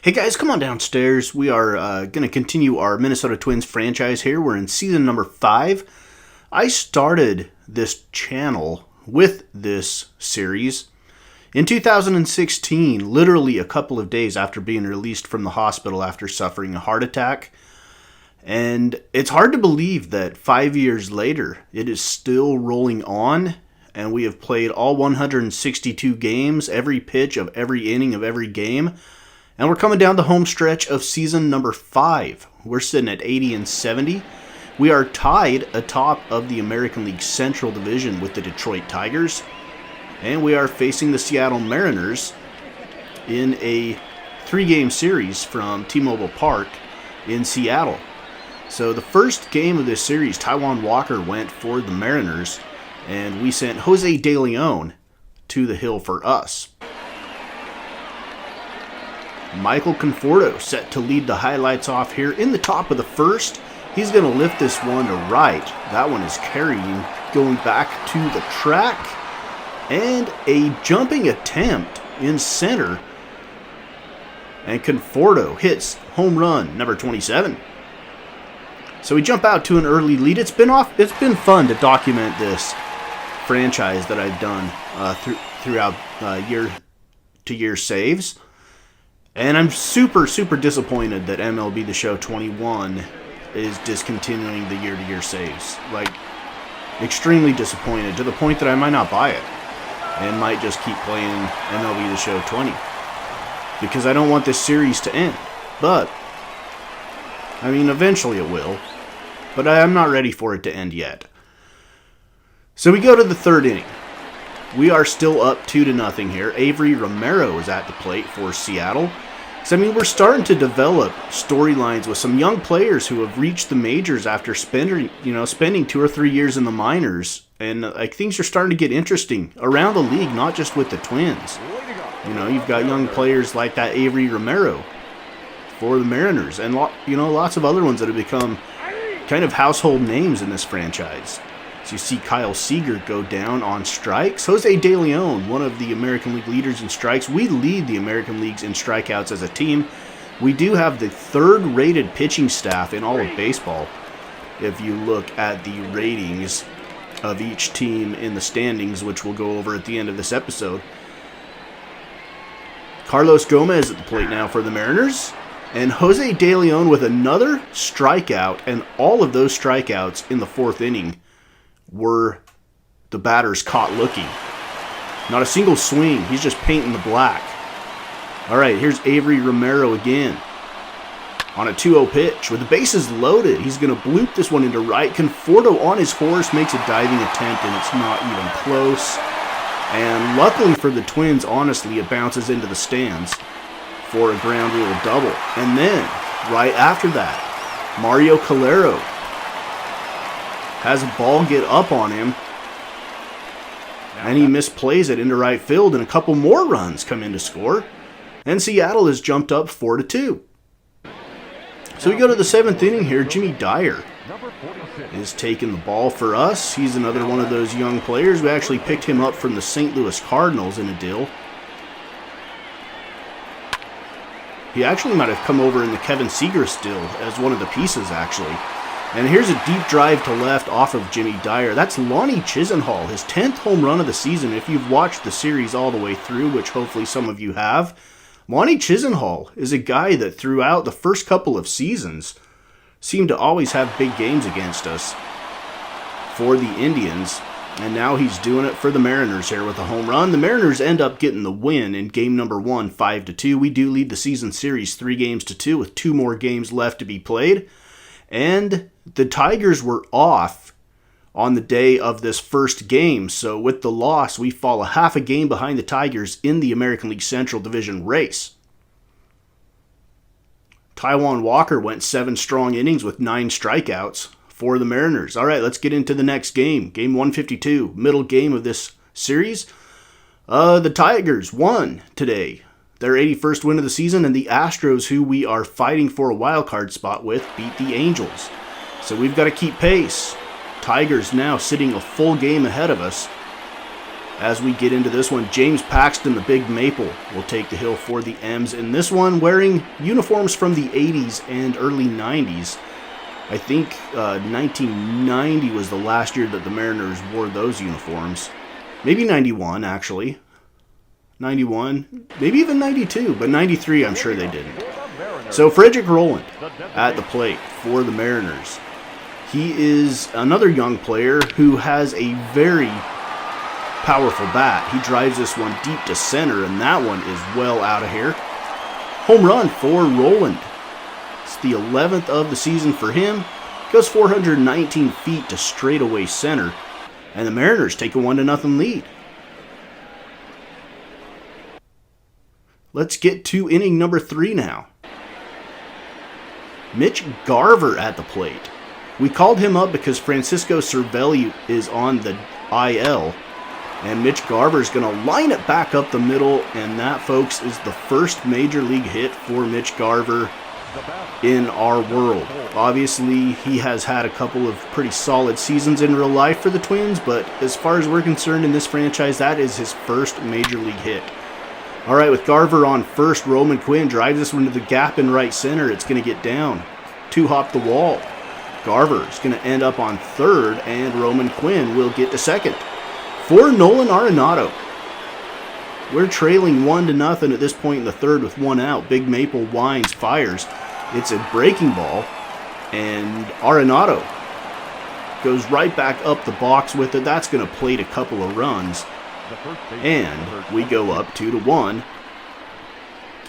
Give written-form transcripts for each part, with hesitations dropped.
Hey guys, come on downstairs. We are going to continue our Minnesota Twins franchise here. We're in season number 5. I started this channel with this series in 2016, literally a couple of days after being released from the hospital after suffering a heart attack. And it's hard to believe that 5 years later, it is still rolling on, and we have played all 162 games, every pitch of every inning of every game. And we're coming down the home stretch of season number 5. We're sitting at 80 and 70. We are tied atop of the American League Central Division with the Detroit Tigers. And we are facing the Seattle Mariners in a 3-game series from T-Mobile Park in Seattle. So the first game of this series, Taijuan Walker went for the Mariners, and we sent Jose De Leon to the hill for us. Michael Conforto set to lead the highlights off here in the top of the first. He's going to lift this one to right. That one is carrying, going back to the track. And a jumping attempt in center. And Conforto hits home run number 27. So we jump out to an early lead. It's been fun to document this franchise that I've done throughout year-to-year saves. And I'm super disappointed that MLB The Show 21 is discontinuing the year-to-year saves. Like, extremely disappointed, to the point that I might not buy it and might just keep playing MLB The Show 20. Because I don't want this series to end. But, I mean, eventually it will. But I'm not ready for it to end yet. So we go to the third inning. We are still up 2-0 here. Avery Romero is at the plate for Seattle. So, I mean, we're starting to develop storylines with some young players who have reached the majors after spending 2 or 3 years in the minors. And things are starting to get interesting around the league, not just with the Twins. You know, you've got young players like that Avery Romero for the Mariners, and lots of other ones that have become kind of household names in this franchise. So you see Kyle Seager go down on strikes. Jose De Leon, one of the American League leaders in strikes. We lead the American Leagues in strikeouts as a team. We do have the third-rated pitching staff in all of baseball. If you look at the ratings of each team in the standings, which we'll go over at the end of this episode. Carlos Gomez at the plate now for the Mariners. And Jose De Leon with another strikeout, and all of those strikeouts in the 4th inning were the batters caught looking. Not a single swing. He's just painting the black. All right, here's Avery Romero again on a 2-0 pitch. With the bases loaded, he's going to bloop this one into right. Conforto on his horse makes a diving attempt, and it's not even close. And luckily for the Twins, honestly, it bounces into the stands for a ground rule double. And then, right after that, Mario Calero has a ball get up on him, and he misplays it into right field, and a couple more runs come in to score, and Seattle has jumped up 4-2. So we go to the 7th inning here. Jimmy Dyer is taking the ball for us. He's another one of those young players. We actually picked him up from the St. Louis Cardinals in a deal. He actually might have come over in the Kevin Segras deal as one of the pieces, actually. And here's a deep drive to left off of Jimmy Dyer. That's Lonnie Chisenhall, his 10th home run of the season. If you've watched the series all the way through, which hopefully some of you have, Lonnie Chisenhall is a guy that throughout the first couple of seasons seemed to always have big games against us for the Indians. And now he's doing it for the Mariners here with a home run. The Mariners end up getting the win in game number 1, 5-2. We do lead the season series 3-2 with 2 more games left to be played. And the Tigers were off on the day of this first game. So with the loss, we fall a half a game behind the Tigers in the American League Central Division race. Taijuan Walker went 7 strong innings with 9 strikeouts for the Mariners. All right, let's get into the next game. Game 152, middle game of this series. The Tigers won today. Their 81st win of the season, and the Astros, who we are fighting for a wild card spot with, beat the Angels. So we've got to keep pace. Tigers now sitting a full game ahead of us. As we get into this one, James Paxton, the Big Maple, will take the hill for the M's in this one, wearing uniforms from the 80s and early 90s. I think 1990 was the last year that the Mariners wore those uniforms. Maybe 91, actually. 91, maybe even 92, but 93 I'm sure they didn't. So Frederick Rowland at the plate for the Mariners. He is another young player who has a very powerful bat. He drives this one deep to center, and that one is well out of here. Home run for Rowland. It's the 11th of the season for him. Goes 419 feet to straightaway center, and the Mariners take a 1-0 lead. Let's get to inning number 3 now. Mitch Garver at the plate. We called him up because Francisco Cervelli is on the IL, and Mitch Garver is going to line it back up the middle, and that, folks, is the first major league hit for Mitch Garver in our world. Obviously, he has had a couple of pretty solid seasons in real life for the Twins, but as far as we're concerned in this franchise, that is his first major league hit. All right, with Garver on first, Roman Quinn drives this one to the gap in right center. It's going to get down. 2-hop the wall. Garver is going to end up on third, and Roman Quinn will get to second. For Nolan Arenado. We're trailing 1-0 at this point in the third with one out. Big Maple winds, fires. It's a breaking ball, and Arenado goes right back up the box with it. That's going to plate a couple of runs. And we go up 2-1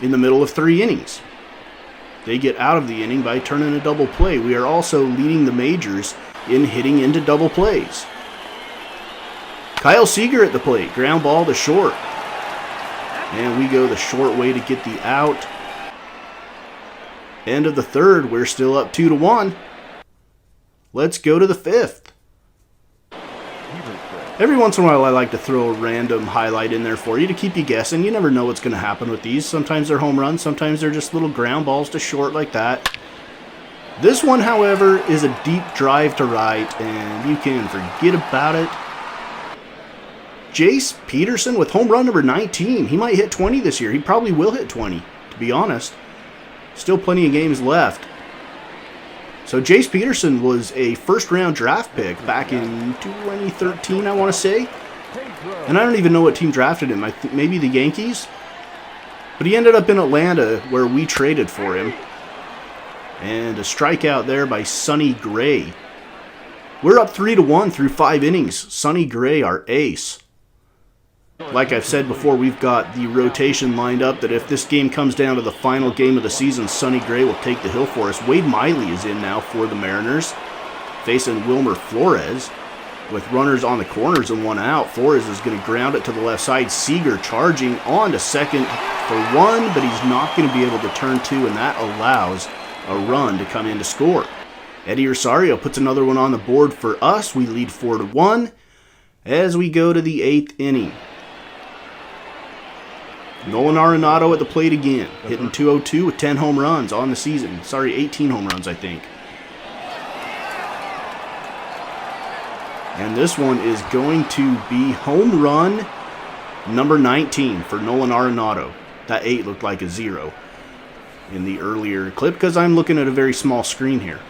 in the middle of 3 innings. They get out of the inning by turning a double play. We are also leading the majors in hitting into double plays. Kyle Seager at the plate. Ground ball to short. And we go the short way to get the out. End of the third. We're still up 2-1. Let's go to the 5th. Every once in a while I like to throw a random highlight in there for you to keep you guessing. You never know what's going to happen with these. Sometimes they're home runs, sometimes they're just little ground balls to short like that. This one, however, is a deep drive to right, and you can forget about it. Jace Peterson with home run number 19. He might hit 20 this year. He probably will hit 20, to be honest. Still plenty of games left. So Jace Peterson was a first-round draft pick back in 2013, I want to say. And I don't even know what team drafted him. Maybe the Yankees? But he ended up in Atlanta, where we traded for him. And a strikeout there by Sonny Gray. We're up 3-1 through 5 innings. Sonny Gray, our ace. Like I've said before, we've got the rotation lined up that if this game comes down to the final game of the season, Sonny Gray will take the hill for us. Wade Miley is in now for the Mariners, facing Wilmer Flores. With runners on the corners and one out, Flores is going to ground it to the left side. Seager charging on to second for one, but he's not going to be able to turn 2, and that allows a run to come in to score. Eddie Rosario puts another one on the board for us. We lead 4-1 as we go to the 8th inning. Nolan Arenado at the plate again, hitting .202 with 10 home runs on the season. 18 home runs, I think. And this one is going to be home run number 19 for Nolan Arenado. That 8 looked like a 0 in the earlier clip because I'm looking at a very small screen here.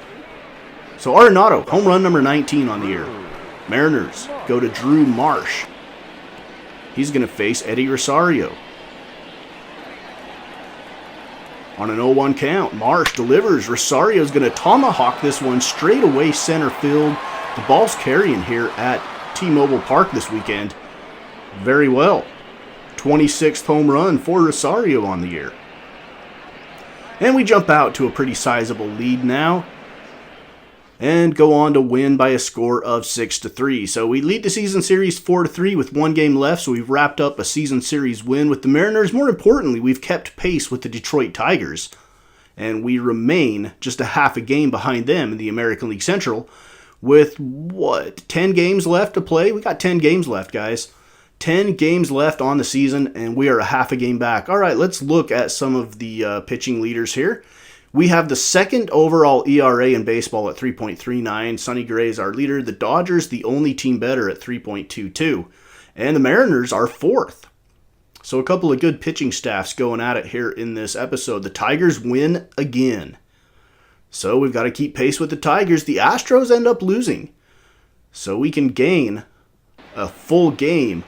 So Arenado, home run number 19 on the year. Mariners go to Drew Marsh. He's going to face Eddie Rosario. On an 0-1 count, Marsh delivers. Rosario's going to tomahawk this one straight away center field. The ball's carrying here at T-Mobile Park this weekend very well. 26th home run for Rosario on the year. And we jump out to a pretty sizable lead now and go on to win by a score of 6-3. So we lead the season series 4-3 with 1 game left, so we've wrapped up a season series win with the Mariners. More importantly, we've kept pace with the Detroit Tigers, and we remain just a half a game behind them in the American League Central with, 10 games left to play? We got 10 games left, guys. 10 games left on the season, and we are a half a game back. All right, let's look at some of the pitching leaders here. We have the 2nd overall ERA in baseball at 3.39. Sonny Gray is our leader. The Dodgers, the only team better at 3.22. And the Mariners are 4th. So a couple of good pitching staffs going at it here in this episode. The Tigers win again. So we've got to keep pace with the Tigers. The Astros end up losing. So we can gain a full game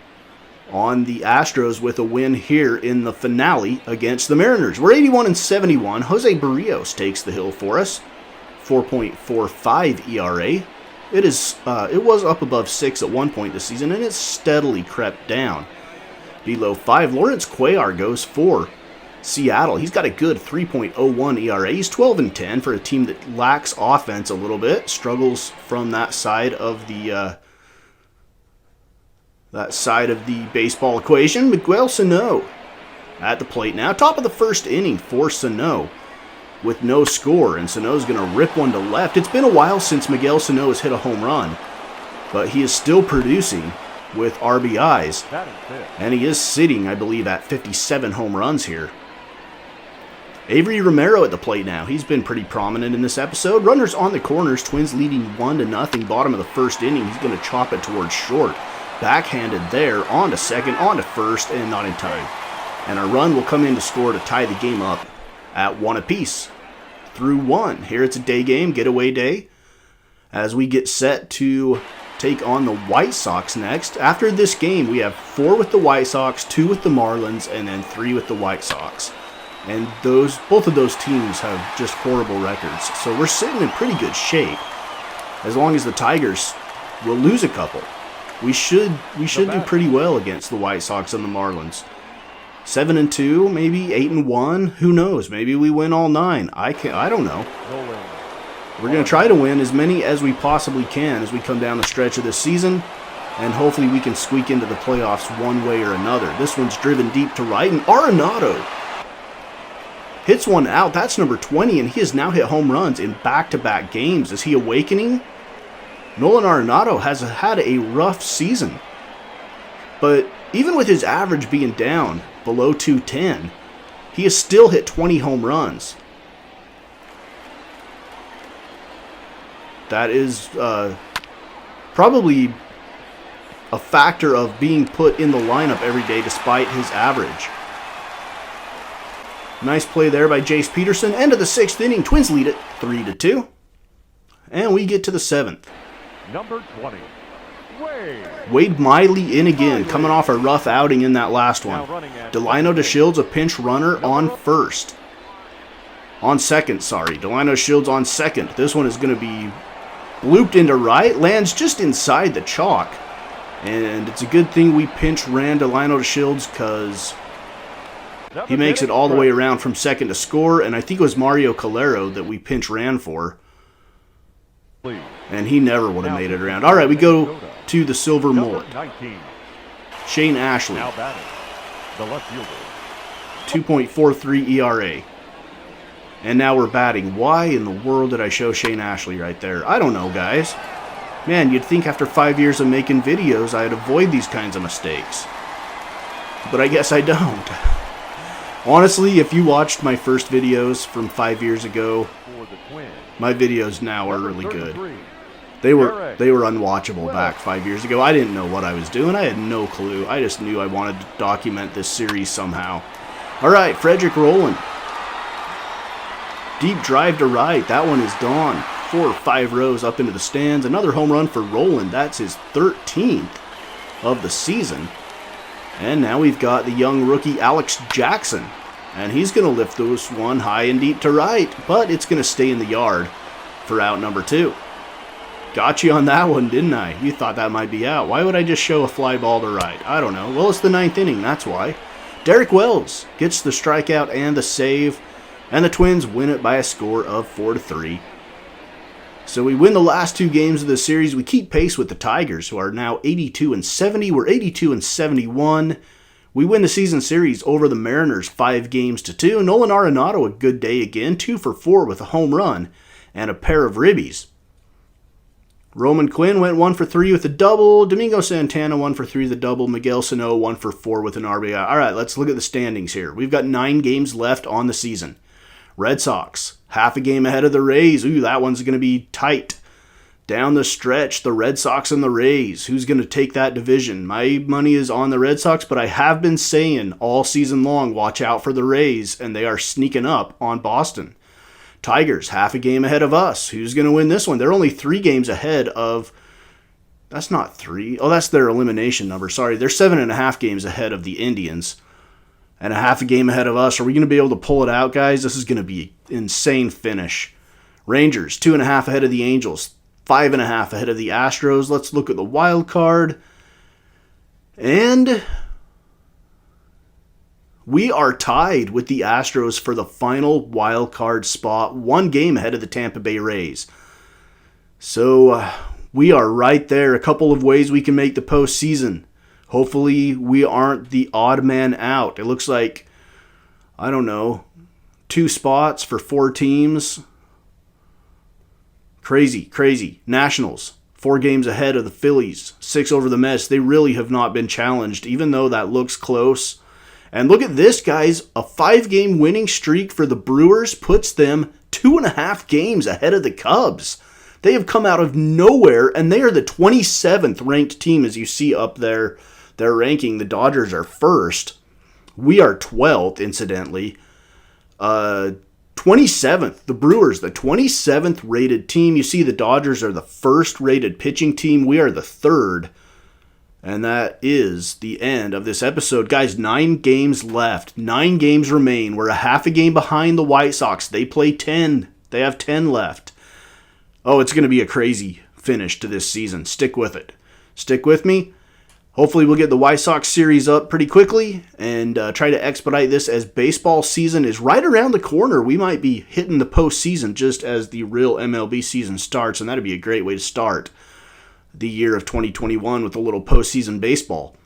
on the Astros with a win here in the finale against the Mariners. We're 81-71. Jose Barrios takes the hill for us. 4.45 ERA. It was up above 6 at one point this season, and it's steadily crept down. Below 5, Lawrence Cuellar goes for Seattle. He's got a good 3.01 ERA. He's 12-10 for a team that lacks offense a little bit. Struggles from that side of the baseball equation. Miguel Sano at the plate now. Top of the first inning for Sano with no score, and Sano's going to rip one to left. It's been a while since Miguel Sano has hit a home run, but he is still producing with RBIs, and he is sitting, I believe, at 57 home runs here. Avery Romero at the plate now. He's been pretty prominent in this episode. Runners on the corners, Twins leading 1-0, bottom of the first inning. He's going to chop it towards short. Backhanded there, on to second, on to first, and not in time. And a run will come in to score to tie the game up at 1 apiece. Through 1. Here it's a day game, getaway day, as we get set to take on the White Sox next. After this game, we have 4 with the White Sox, 2 with the Marlins, and then 3 with the White Sox. And both of those teams have just horrible records. So we're sitting in pretty good shape. As long as the Tigers will lose a couple, we should do pretty well against the White Sox and the Marlins. 7-2, maybe 8-1. Who knows? Maybe we win all 9. I don't know. We're going to try to win as many as we possibly can as we come down the stretch of this season, and hopefully we can squeak into the playoffs one way or another. This one's driven deep to right, and Arenado hits one out. That's number 20, and he has now hit home runs in back-to-back games. Is he awakening? Nolan Arenado has had a rough season, but even with his average being down below 210, he has still hit 20 home runs. That is probably a factor of being put in the lineup every day despite his average. Nice play there by Jace Peterson. End of the 6th inning. Twins lead it 3-2. And we get to the 7th. Number 20. Wade Miley in again, coming off a rough outing in that last one. Delino DeShields, a pinch runner on second. Delino DeShields on second. This one is going to be looped into right, lands just inside the chalk. And it's a good thing we pinch ran Delino DeShields because he makes it all the way around from second to score. And I think it was Mario Calero that we pinch ran for. And he never would have made it around. All right, we go to the silver mullet. Shane Ashley. 2.43 ERA. And now we're batting. Why in the world did I show Shane Ashley right there? I don't know, guys. Man, you'd think after 5 years of making videos, I'd avoid these kinds of mistakes. But I guess I don't. Honestly, if you watched my first videos from 5 years ago, my videos now are really good. They were unwatchable back 5 years ago. I didn't know what I was doing. I had no clue. I just knew I wanted to document this series somehow. All right, Frederick Rowland. Deep drive to right. That one is gone. 4 or 5 rows up into the stands. Another home run for Rowland. That's his 13th of the season. And now we've got the young rookie Alex Jackson. And he's going to lift this one high and deep to right, but it's going to stay in the yard for out number 2. Got you on that one, didn't I? You thought that might be out. Why would I just show a fly ball to right? I don't know. Well, it's the 9th inning, that's why. Derek Wells gets the strikeout and the save, and the Twins win it by a score of 4-3. So we win the last 2 games of the series. We keep pace with the Tigers, who are now 82-70. We're 82-71. We win the season series over the Mariners 5-2. Nolan Arenado, a good day again, 2 for 4 with a home run and a pair of ribbies. Roman Quinn went 1 for 3 with a double. Domingo Santana 1 for 3 with a double. Miguel Sano 1 for 4 with an RBI. All right, let's look at the standings here. We've got 9 games left on the season. Red Sox, half a game ahead of the Rays. Ooh, that one's going to be tight. Down the stretch, the Red Sox and the Rays. Who's going to take that division? My money is on the Red Sox, but I have been saying all season long, watch out for the Rays, and they are sneaking up on Boston. Tigers, half a game ahead of us. Who's going to win this one? They're only 3 games ahead of... That's not 3. Oh, that's their elimination number. Sorry, they're 7.5 games ahead of the Indians. And a half a game ahead of us. Are we going to be able to pull it out, guys? This is going to be an insane finish. Rangers, 2.5 ahead of the Angels. 5.5 ahead of the Astros. Let's look at the wild card. And we are tied with the Astros for the final wild card spot. 1 game ahead of the Tampa Bay Rays. So we are right there. A couple of ways we can make the postseason. Hopefully we aren't the odd man out. It looks like, 2 spots for 4 teams. Crazy. Nationals, 4 games ahead of the Phillies, 6 over the Mets. They really have not been challenged, even though that looks close. And look at this, guys. A 5-game winning streak for the Brewers puts them 2.5 games ahead of the Cubs. They have come out of nowhere, and they are the 27th ranked team, as you see up there. Their ranking, the Dodgers are first. We are 12th, incidentally. 27th, the Brewers, the 27th rated team. You see the Dodgers are the first rated pitching team. We are the 3rd. And that is the end of this episode. Guys, 9 games left. 9 games remain. We're a half a game behind the White Sox. They play 10. They have 10 left. Oh, it's going to be a crazy finish to this season. Stick with it. Stick with me. Hopefully we'll get the White Sox series up pretty quickly and try to expedite this as baseball season is right around the corner. We might be hitting the postseason just as the real MLB season starts, and that'd be a great way to start the year of 2021 with a little postseason baseball.